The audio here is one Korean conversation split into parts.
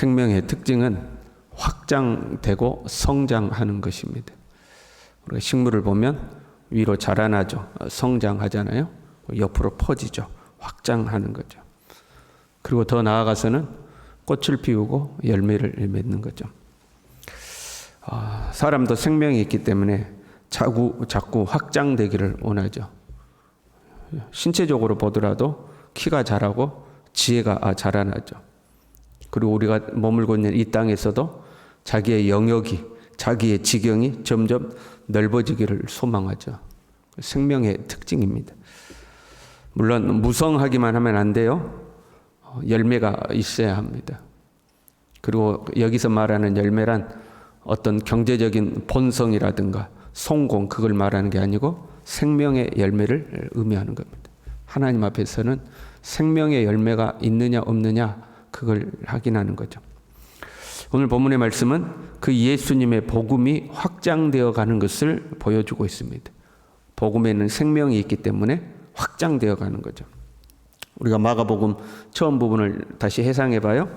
생명의 특징은 확장되고 성장하는 것입니다. 우리가 식물을 보면 위로 자라나죠. 성장하잖아요. 옆으로 퍼지죠. 확장하는 거죠. 그리고 더 나아가서는 꽃을 피우고 열매를 맺는 거죠. 사람도 생명이 있기 때문에 자꾸 확장되기를 원하죠. 신체적으로 보더라도 키가 자라고 지혜가 자라나죠. 그리고 우리가 머물고 있는 이 땅에서도 자기의 영역이, 자기의 지경이 점점 넓어지기를 소망하죠. 생명의 특징입니다. 물론 무성하기만 하면 안 돼요. 열매가 있어야 합니다. 그리고 여기서 말하는 열매란 어떤 경제적인 본성이라든가 성공, 그걸 말하는 게 아니고 생명의 열매를 의미하는 겁니다. 하나님 앞에서는 생명의 열매가 있느냐 없느냐 그걸 확인하는 거죠. 오늘 본문의 말씀은 그 예수님의 복음이 확장되어 가는 것을 보여주고 있습니다. 복음에는 생명이 있기 때문에 확장되어 가는 거죠. 우리가 마가복음 처음 부분을 다시 해상해 봐요.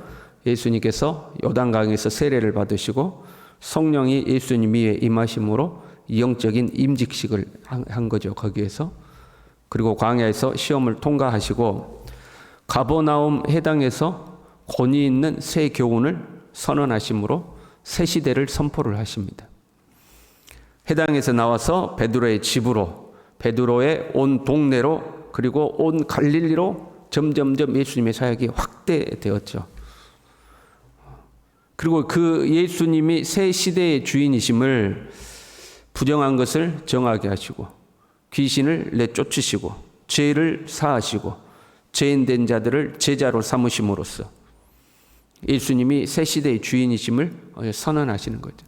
예수님께서 요단강에서 세례를 받으시고 성령이 예수님 위에 임하심으로 영적인 임직식을 한 거죠. 거기에서. 그리고 광야에서 시험을 통과하시고 가버나움 해당에서 권위 있는 새 교훈을 선언하심으로 새 시대를 선포를 하십니다. 해당에서 나와서 베드로의 집으로, 베드로의 온 동네로, 그리고 온 갈릴리로 점점점 예수님의 사역이 확대되었죠. 그리고 그 예수님이 새 시대의 주인이심을 부정한 것을 정하게 하시고 귀신을 내쫓으시고 죄를 사하시고 죄인된 자들을 제자로 삼으심으로써 예수님이 새 시대의 주인이심을 선언하시는 거죠.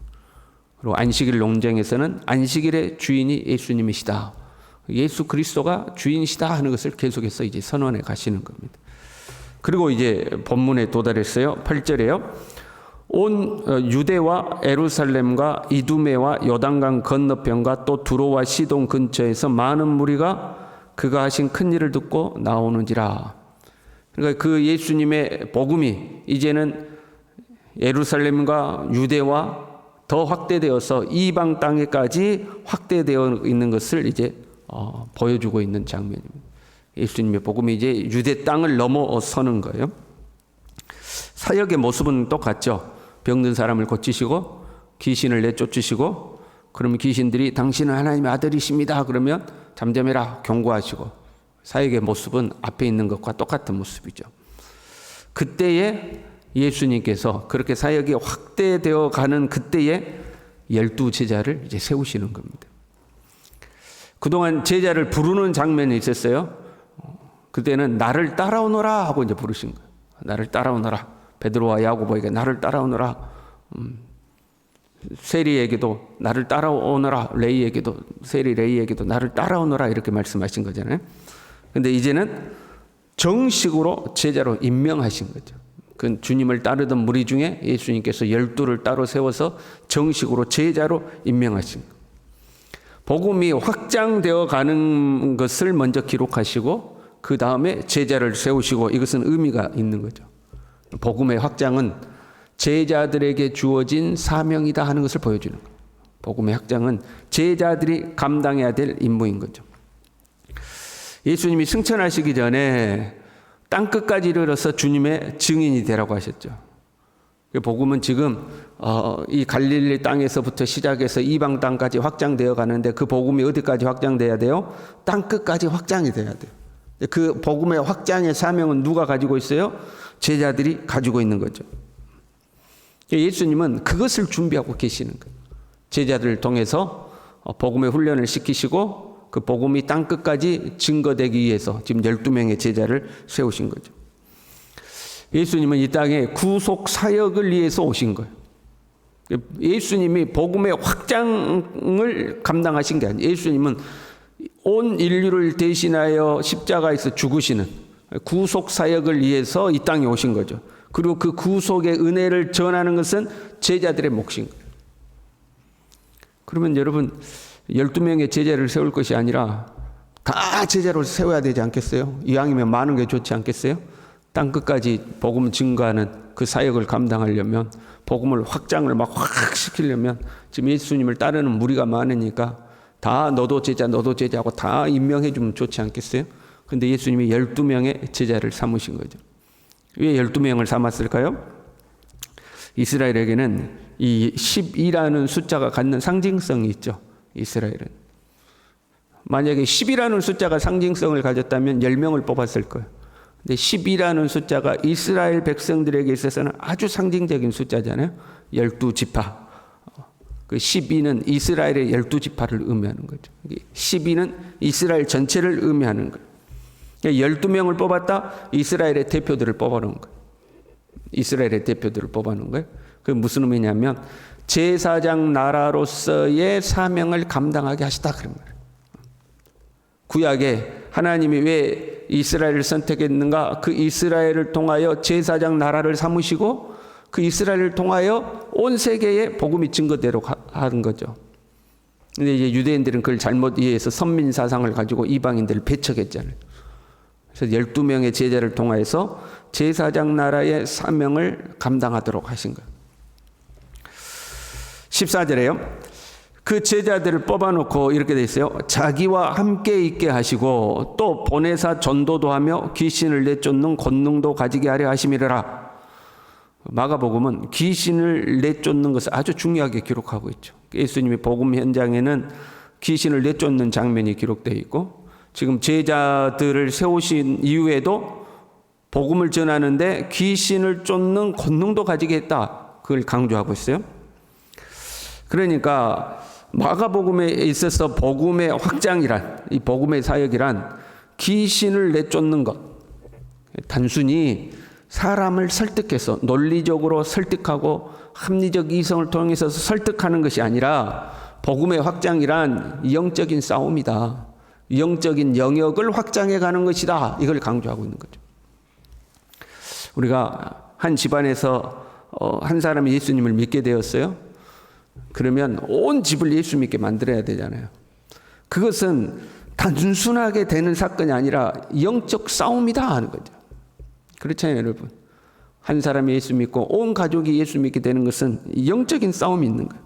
그리고 안식일 논쟁에서는 안식일의 주인이 예수님이시다. 예수 그리스도가 주인이시다 하는 것을 계속해서 이제 선언해 가시는 겁니다. 그리고 이제 본문에 도달했어요. 8절에요. 온 유대와 예루살렘과 이두메와 요단강 건너편과 또 두로와 시돈 근처에서 많은 무리가 그가 하신 큰 일을 듣고 나오는지라. 그러니까 그 예수님의 복음이 이제는 예루살렘과 유대와 더 확대되어서 이방 땅에까지 확대되어 있는 것을 이제 보여주고 있는 장면입니다. 예수님의 복음이 이제 유대 땅을 넘어서는 거예요. 사역의 모습은 똑같죠. 병든 사람을 고치시고 귀신을 내쫓으시고, 그러면 귀신들이 당신은 하나님의 아들이십니다 그러면 잠잠해라 경고하시고, 사역의 모습은 앞에 있는 것과 똑같은 모습이죠. 그때에 예수님께서 그렇게 사역이 확대되어 가는 그때에 12 제자를 이제 세우시는 겁니다. 그동안 제자를 부르는 장면이 있었어요. 그때는 나를 따라오너라 하고 이제 부르신 거예요. 나를 따라오너라. 베드로와 야고보에게 나를 따라오너라. 세리에게도 나를 따라오너라. 레이에게도 나를 따라오너라 이렇게 말씀하신 거잖아요. 근데 이제는 정식으로 제자로 임명하신 거죠. 그 주님을 따르던 무리 중에 예수님께서 12를 따로 세워서 정식으로 제자로 임명하신 거예요. 복음이 확장되어 가는 것을 먼저 기록하시고 그 다음에 제자를 세우시고, 이것은 의미가 있는 거죠. 복음의 확장은 제자들에게 주어진 사명이다 하는 것을 보여주는 거예요. 복음의 확장은 제자들이 감당해야 될 임무인 거죠. 예수님이 승천하시기 전에 땅끝까지 이르러서 주님의 증인이 되라고 하셨죠. 복음은 지금 이 갈릴리 땅에서부터 시작해서 이방 땅까지 확장되어 가는데, 그 복음이 어디까지 확장돼야 돼요? 땅끝까지 확장이 돼야 돼요. 그 복음의 확장의 사명은 누가 가지고 있어요? 제자들이 가지고 있는 거죠. 예수님은 그것을 준비하고 계시는 거예요. 제자들을 통해서 복음의 훈련을 시키시고 그 복음이 땅끝까지 증거되기 위해서 지금 12명의 제자를 세우신 거죠. 예수님은 이 땅에 구속 사역을 위해서 오신 거예요. 예수님이 복음의 확장을 감당하신 게 아니에요. 예수님은 온 인류를 대신하여 십자가에서 죽으시는 구속 사역을 위해서 이 땅에 오신 거죠. 그리고 그 구속의 은혜를 전하는 것은 제자들의 몫인 거예요. 그러면 여러분 12명의 제자를 세울 것이 아니라 다 제자로 세워야 되지 않겠어요? 이왕이면 많은 게 좋지 않겠어요? 땅끝까지 복음 증거하는 그 사역을 감당하려면, 복음을 확장을 막 확 시키려면, 지금 예수님을 따르는 무리가 많으니까 다 너도 제자 하고 다 임명해 주면 좋지 않겠어요? 근데 예수님이 12명의 제자를 삼으신 거죠. 왜 12명을 삼았을까요? 이스라엘에게는 이 12라는 숫자가 갖는 상징성이 있죠. 이스라엘은. 만약에 10이라는 숫자가 상징성을 가졌다면 10명을 뽑았을 거예요. 근데 12라는 숫자가 이스라엘 백성들에게 있어서는 아주 상징적인 숫자잖아요. 12지파. 그 12는 이스라엘의 12지파를 의미하는 거죠. 12는 이스라엘 전체를 의미하는 거예요. 12명을 뽑았다. 이스라엘의 대표들을 뽑아놓은 거예요. 이스라엘의 대표들을 뽑아놓은 거예요. 그게 무슨 의미냐면 제사장 나라로서의 사명을 감당하게 하시다 그런 거예요. 구약에 하나님이 왜 이스라엘을 선택했는가? 그 이스라엘을 통하여 제사장 나라를 삼으시고 그 이스라엘을 통하여 온 세계에 복음이 증거대로 하는 거죠. 근데 이제 유대인들은 그걸 잘못 이해해서 선민 사상을 가지고 이방인들을 배척했잖아요. 그래서 12명의 제자를 통하여서 제사장 나라의 사명을 감당하도록 하신 거예요. 14절에요. 그 제자들을 뽑아놓고 이렇게 돼 있어요. 자기와 함께 있게 하시고 또 보내사 전도도 하며 귀신을 내쫓는 권능도 가지게 하려 하심이라. 마가복음은 귀신을 내쫓는 것을 아주 중요하게 기록하고 있죠. 예수님의 복음 현장에는 귀신을 내쫓는 장면이 기록되어 있고, 지금 제자들을 세우신 이후에도 복음을 전하는데 귀신을 쫓는 권능도 가지게 했다. 그걸 강조하고 있어요. 그러니까 마가복음에 있어서 복음의 확장이란, 이 복음의 사역이란 귀신을 내쫓는 것, 단순히 사람을 설득해서 논리적으로 설득하고 합리적 이성을 통해서 설득하는 것이 아니라 복음의 확장이란 영적인 싸움이다. 영적인 영역을 확장해 가는 것이다. 이걸 강조하고 있는 거죠. 우리가 한 집안에서 한 사람이 예수님을 믿게 되었어요. 그러면 온 집을 예수 믿게 만들어야 되잖아요. 그것은 단순하게 되는 사건이 아니라 영적 싸움이다 하는 거죠. 그렇잖아요, 여러분. 한 사람이 예수 믿고 온 가족이 예수 믿게 되는 것은 영적인 싸움이 있는 거예요.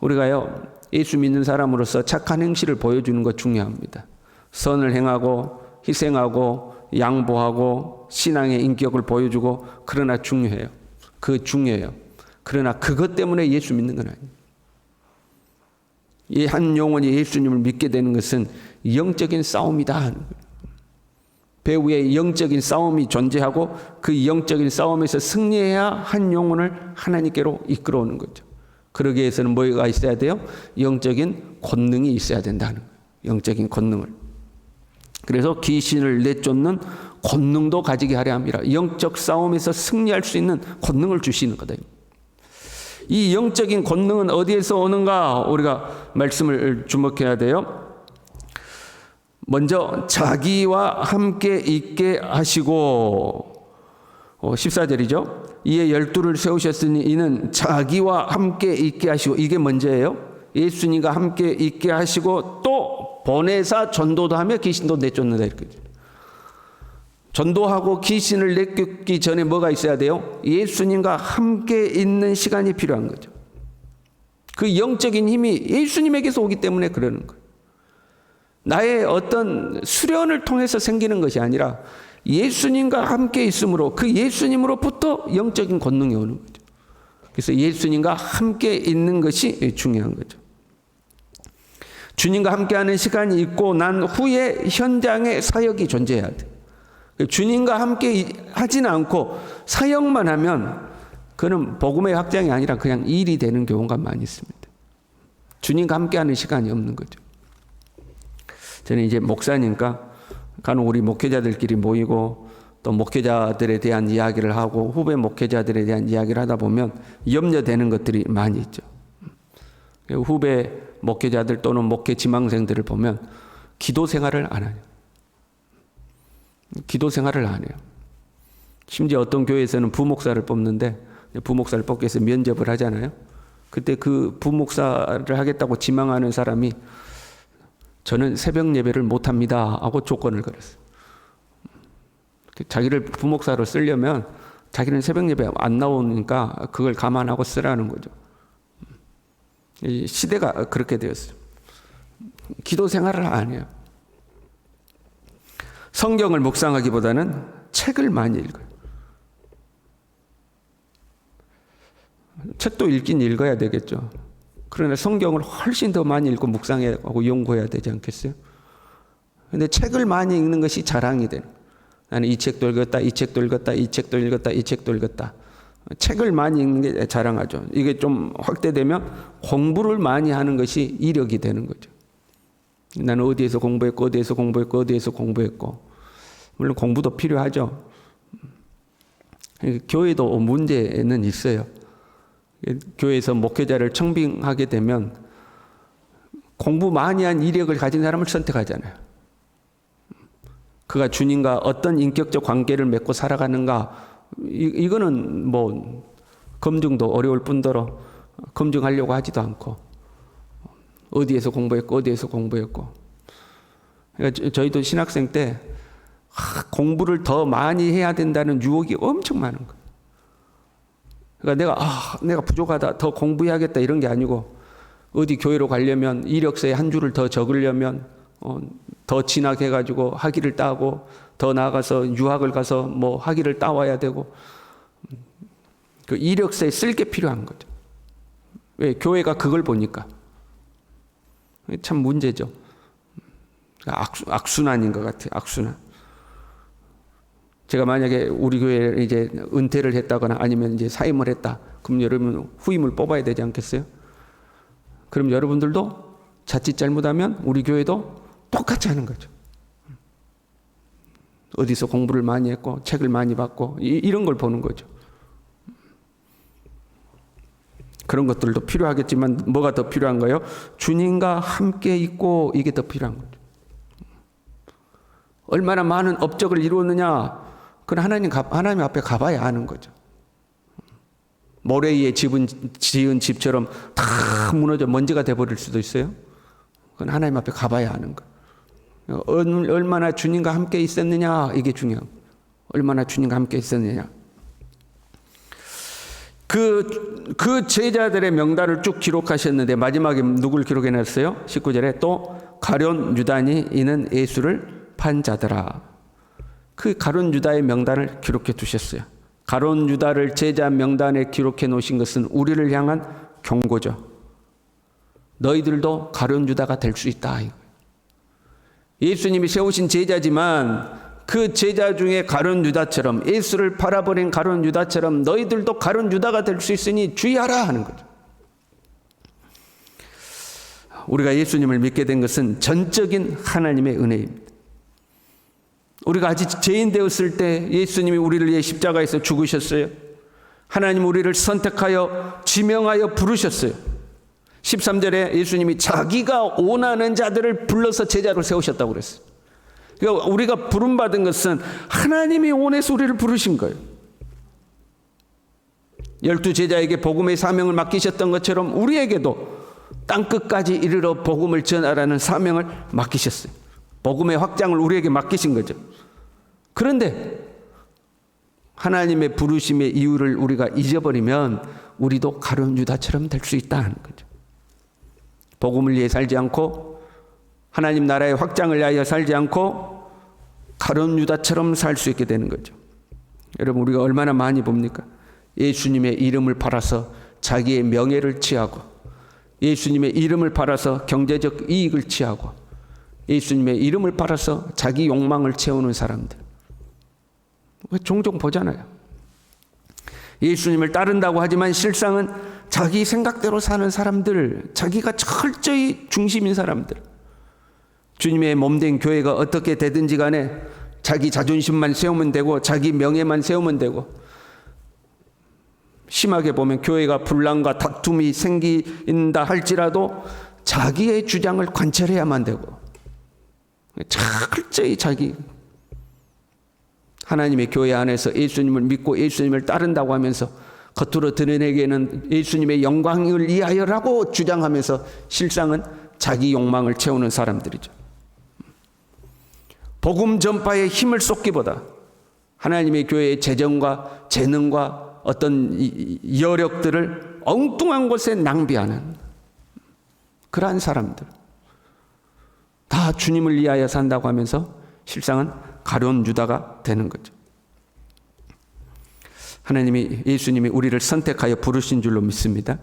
우리가요, 예수 믿는 사람으로서 착한 행실을 보여주는 것 중요합니다. 선을 행하고 희생하고 양보하고 신앙의 인격을 보여주고, 그러나 중요해요. 중요해요. 그러나 그것 때문에 예수 믿는 건 아니에요. 이 한 영혼이 예수님을 믿게 되는 것은 영적인 싸움이다 하는 거예요. 배후에 영적인 싸움이 존재하고 그 영적인 싸움에서 승리해야 한 영혼을 하나님께로 이끌어오는 거죠. 그러기 위해서는 뭐가 있어야 돼요? 영적인 권능이 있어야 된다는 거예요. 영적인 권능을. 그래서 귀신을 내쫓는 권능도 가지게 하려 합니다. 영적 싸움에서 승리할 수 있는 권능을 주시는 거다. 이 영적인 권능은 어디에서 오는가? 우리가 말씀을 주목해야 돼요. 먼저 자기와 함께 있게 하시고, 14절이죠. 이에 12를 세우셨으니 이는 자기와 함께 있게 하시고, 이게 먼저예요. 예수님과 함께 있게 하시고 또 보내사 전도도 하며 귀신도 내쫓는다 이렇게. 전도하고 귀신을 내쫓기 전에 뭐가 있어야 돼요? 예수님과 함께 있는 시간이 필요한 거죠. 그 영적인 힘이 예수님에게서 오기 때문에 그러는 거예요. 나의 어떤 수련을 통해서 생기는 것이 아니라 예수님과 함께 있으므로 그 예수님으로부터 영적인 권능이 오는 거죠. 그래서 예수님과 함께 있는 것이 중요한 거죠. 주님과 함께하는 시간이 있고 난 후에 현장에 사역이 존재해야 돼. 주님과 함께 하지는 않고 사역만 하면 그는 복음의 확장이 아니라 그냥 일이 되는 경우가 많이 있습니다. 주님과 함께하는 시간이 없는 거죠. 저는 이제 목사니까 간혹 우리 목회자들끼리 모이고 또 목회자들에 대한 이야기를 하고 후배 목회자들에 대한 이야기를 하다 보면 염려되는 것들이 많이 있죠. 후배 목회자들 또는 목회 지망생들을 보면 기도 생활을 안 해요. 기도 생활을 안 해요. 심지어 어떤 교회에서는 부목사를 뽑는데 부목사를 뽑기 위해서 면접을 하잖아요. 그때 그 부목사를 하겠다고 지망하는 사람이 저는 새벽 예배를 못합니다 하고 조건을 걸었어요. 자기를 부목사로 쓰려면 자기는 새벽 예배 안 나오니까 그걸 감안하고 쓰라는 거죠. 이 시대가 그렇게 되었어요. 기도 생활을 안 해요. 성경을 묵상하기보다는 책을 많이 읽어요. 책도 읽긴 읽어야 되겠죠. 그러나 성경을 훨씬 더 많이 읽고 묵상해야 하고 연구해야 되지 않겠어요? 근데 책을 많이 읽는 것이 자랑이 되는 거예요. 나는 이 책도 읽었다, 이 책도 읽었다, 이 책도 읽었다, 이 책도 읽었다. 책을 많이 읽는 게 자랑하죠. 이게 좀 확대되면 공부를 많이 하는 것이 이력이 되는 거죠. 나는 어디에서 공부했고, 어디에서 공부했고, 어디에서 공부했고. 물론 공부도 필요하죠. 교회도 문제는 있어요. 교회에서 목회자를 청빙하게 되면 공부 많이 한 이력을 가진 사람을 선택하잖아요. 그가 주님과 어떤 인격적 관계를 맺고 살아가는가, 이거는 뭐 검증도 어려울 뿐더러 검증하려고 하지도 않고, 어디에서 공부했고 어디에서 공부했고. 그러니까 저희도 신학생 때 공부를 더 많이 해야 된다는 유혹이 엄청 많은 거예요. 그러니까 내가 부족하다, 더 공부해야겠다 이런 게 아니고, 어디 교회로 가려면 이력서에 한 줄을 더 적으려면 더 진학해가지고 학위를 따고, 더 나아가서 유학을 가서 뭐 학위를 따와야 되고, 그 이력서에 쓸 게 필요한 거죠. 왜? 교회가 그걸 보니까. 참 문제죠. 악순환인 것 같아요. 악순환. 제가 만약에 우리 교회에 이제 은퇴를 했다거나 아니면 이제 사임을 했다, 그럼 여러분 후임을 뽑아야 되지 않겠어요? 그럼 여러분들도 자칫 잘못하면 우리 교회도 똑같이 하는 거죠. 어디서 공부를 많이 했고 책을 많이 봤고 이런 걸 보는 거죠. 그런 것들도 필요하겠지만 뭐가 더 필요한가요? 주님과 함께 있고, 이게 더 필요한 거죠. 얼마나 많은 업적을 이루었느냐, 그건 하나님 앞에 가봐야 아는 거죠. 모래 위에 지은 집처럼 다 무너져 먼지가 돼버릴 수도 있어요. 그건 하나님 앞에 가봐야 아는 거예요. 얼마나 주님과 함께 있었느냐, 이게 중요한 거예요. 얼마나 주님과 함께 있었느냐. 그 제자들의 명단을 쭉 기록하셨는데 마지막에 누굴 기록해놨어요? 19절에 또 가룟 유다니 이는 예수를 판 자더라. 그 가룟 유다의 명단을 기록해 두셨어요. 가룟 유다를 제자 명단에 기록해 놓으신 것은 우리를 향한 경고죠. 너희들도 가룟 유다가 될 수 있다. 예수님이 세우신 제자지만 그 제자 중에 가룟 유다처럼, 예수를 팔아버린 가룟 유다처럼 너희들도 가룟 유다가 될 수 있으니 주의하라 하는 거죠. 우리가 예수님을 믿게 된 것은 전적인 하나님의 은혜입니다. 우리가 아직 죄인 되었을 때 예수님이 우리를 위해 십자가에서 죽으셨어요. 하나님 우리를 선택하여 지명하여 부르셨어요. 13절에 예수님이 자기가 원하는 자들을 불러서 제자로 세우셨다고 그랬어요. 그러니까 우리가 부름받은 것은 하나님이 원해서 우리를 부르신 거예요. 12제자에게 복음의 사명을 맡기셨던 것처럼 우리에게도 땅끝까지 이르러 복음을 전하라는 사명을 맡기셨어요. 복음의 확장을 우리에게 맡기신 거죠. 그런데 하나님의 부르심의 이유를 우리가 잊어버리면 우리도 가룟 유다처럼 될 수 있다는 거죠. 복음을 위해 살지 않고 하나님 나라의 확장을 위하여 살지 않고 가룟 유다처럼 살 수 있게 되는 거죠. 여러분 우리가 얼마나 많이 봅니까? 예수님의 이름을 팔아서 자기의 명예를 취하고, 예수님의 이름을 팔아서 경제적 이익을 취하고, 예수님의 이름을 팔아서 자기 욕망을 채우는 사람들 종종 보잖아요. 예수님을 따른다고 하지만 실상은 자기 생각대로 사는 사람들, 자기가 철저히 중심인 사람들. 주님의 몸된 교회가 어떻게 되든지 간에 자기 자존심만 세우면 되고, 자기 명예만 세우면 되고, 심하게 보면 교회가 분란과 다툼이 생긴다 할지라도 자기의 주장을 관철해야만 되고, 철저히 자기, 하나님의 교회 안에서 예수님을 믿고 예수님을 따른다고 하면서 겉으로 드러내기에는 예수님의 영광을 위하여라고 주장하면서 실상은 자기 욕망을 채우는 사람들이죠. 복음 전파에 힘을 쏟기보다 하나님의 교회의 재정과 재능과 어떤 여력들을 엉뚱한 곳에 낭비하는 그러한 사람들. 다 주님을 위하여 산다고 하면서 실상은 가룟 유다가 되는 거죠. 예수님이 우리를 선택하여 부르신 줄로 믿습니다.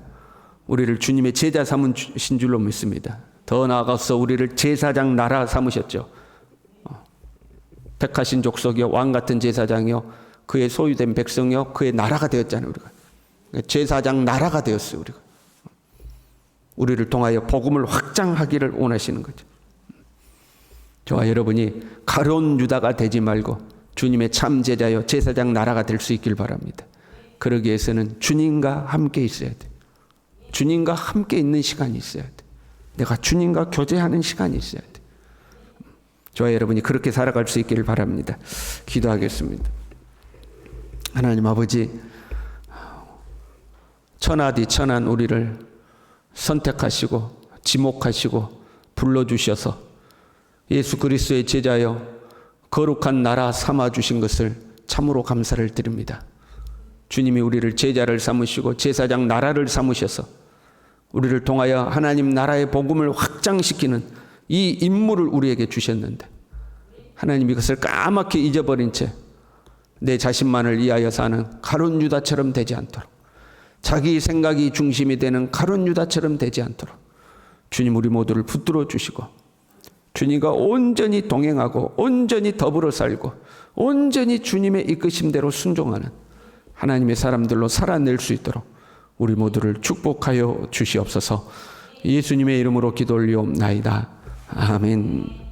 우리를 주님의 제자 삼으신 줄로 믿습니다. 더 나아가서 우리를 제사장 나라 삼으셨죠. 택하신 족속이요, 왕 같은 제사장이요, 그의 소유된 백성이요, 그의 나라가 되었잖아요. 우리가 제사장 나라가 되었어요. 우리를 통하여 복음을 확장하기를 원하시는 거죠. 저와 여러분이 가룟 유다가 되지 말고 주님의 참 제자여 제사장 나라가 될 수 있길 바랍니다. 그러기 위해서는 주님과 함께 있어야 돼. 주님과 함께 있는 시간이 있어야 돼. 내가 주님과 교제하는 시간이 있어야 돼. 저와 여러분이 그렇게 살아갈 수 있기를 바랍니다. 기도하겠습니다. 하나님 아버지, 천하디 천한 우리를 선택하시고 지목하시고 불러주셔서 예수 그리스도의 제자여 거룩한 나라 삼아주신 것을 참으로 감사를 드립니다. 주님이 우리를 제자를 삼으시고 제사장 나라를 삼으셔서 우리를 통하여 하나님 나라의 복음을 확장시키는 이 임무를 우리에게 주셨는데 하나님 이것을 까맣게 잊어버린 채 내 자신만을 위하여 사는 가룟 유다처럼 되지 않도록, 자기 생각이 중심이 되는 가룟 유다처럼 되지 않도록 주님 우리 모두를 붙들어 주시고 주님과 온전히 동행하고 온전히 더불어 살고 온전히 주님의 이끄심대로 순종하는 하나님의 사람들로 살아낼 수 있도록 우리 모두를 축복하여 주시옵소서. 예수님의 이름으로 기도 올리옵나이다. 아멘.